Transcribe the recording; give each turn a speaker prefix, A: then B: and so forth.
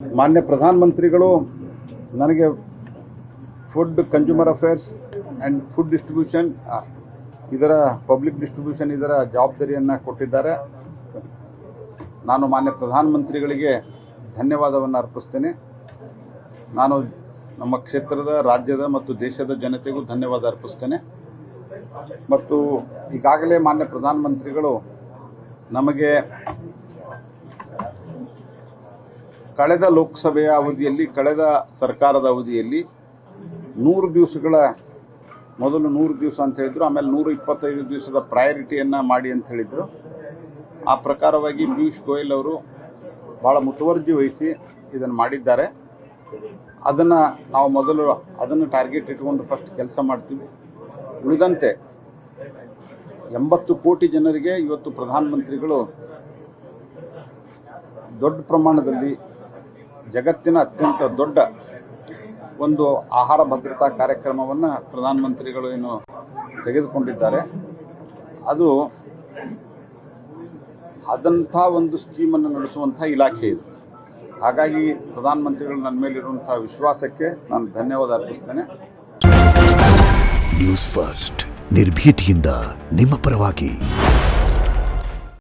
A: ಮಾನ್ಯ ಪ್ರಧಾನಮಂತ್ರಿಗಳು ನನಗೆ food consumer affairs and food distribution ಇದರ ಪಬ್ಲಿಕ್ ಡಿಸ್ಟ್ರಿಬ್ಯೂಷನ್ ಇದರ ಜವಾಬ್ದಾರಿಯನ್ನು ಕೊಟ್ಟಿದ್ದಾರೆ. ನಾನು ಮಾನ್ಯ ಪ್ರಧಾನಮಂತ್ರಿಗಳಿಗೆ ಧನ್ಯವಾದವನ್ನು ಅರ್ಪಿಸ್ತೇನೆ. ನಾನು ನಮ್ಮ ಕ್ಷೇತ್ರದ, ರಾಜ್ಯದ ಮತ್ತು ದೇಶದ ಜನತೆಗೂ ಧನ್ಯವಾದ ಅರ್ಪಿಸ್ತೇನೆ. ಮತ್ತು ಈಗಾಗಲೇ ಮಾನ್ಯ ಪ್ರಧಾನಮಂತ್ರಿಗಳು ನಮಗೆ ಕಳೆದ ಲೋಕಸಭೆಯ ಅವಧಿಯಲ್ಲಿ, ಕಳೆದ ಸರ್ಕಾರದ ಅವಧಿಯಲ್ಲಿ 100 ದಿವಸಗಳ ಮೊದಲು 100 ದಿವಸ ಅಂತ ಹೇಳಿದ್ರು, ಆಮೇಲೆ 125 ದಿವಸದ ಪ್ರಯಾರಿಟಿಯನ್ನು ಮಾಡಿ ಅಂತ ಹೇಳಿದರು. ಆ ಪ್ರಕಾರವಾಗಿ ಪಿಯೂಷ್ ಗೋಯಲ್ ಅವರು ಭಾಳ ಮುತುವರ್ಜಿ ವಹಿಸಿ ಇದನ್ನು ಮಾಡಿದ್ದಾರೆ. ನಾವು ಮೊದಲು ಅದನ್ನು ಟಾರ್ಗೆಟ್ ಇಟ್ಕೊಂಡು ಫಸ್ಟ್ ಕೆಲಸ ಮಾಡ್ತೀವಿ. ಉಳಿದಂತೆ 80 ಕೋಟಿ ಜನರಿಗೆ ಇವತ್ತು ಪ್ರಧಾನಮಂತ್ರಿಗಳು ದೊಡ್ಡ ಪ್ರಮಾಣದಲ್ಲಿ ಜಗತ್ತಿನ ಅತ್ಯಂತ ದೊಡ್ಡ ಒಂದು ಆಹಾರ ಭದ್ರತಾ ಕಾರ್ಯಕ್ರಮವನ್ನು ಪ್ರಧಾನಮಂತ್ರಿಗಳು ಏನು ತೆಗೆದುಕೊಂಡಿದ್ದಾರೆ, ಅದಂಥ ಒಂದು ಸ್ಕೀಮನ್ನು ನಡೆಸುವಂಥ ಇಲಾಖೆ ಇದು. ಹಾಗಾಗಿ ಪ್ರಧಾನಮಂತ್ರಿಗಳು ನನ್ನ ಮೇಲಿರುವಂಥ ವಿಶ್ವಾಸಕ್ಕೆ ನಾನು ಧನ್ಯವಾದ ಅರ್ಪಿಸ್ತೇನೆ.
B: ನ್ಯೂಸ್ ಫಸ್ಟ್, ನಿರ್ಭೀತಿಯಿಂದ ನಿಮ್ಮ ಪರವಾಗಿ.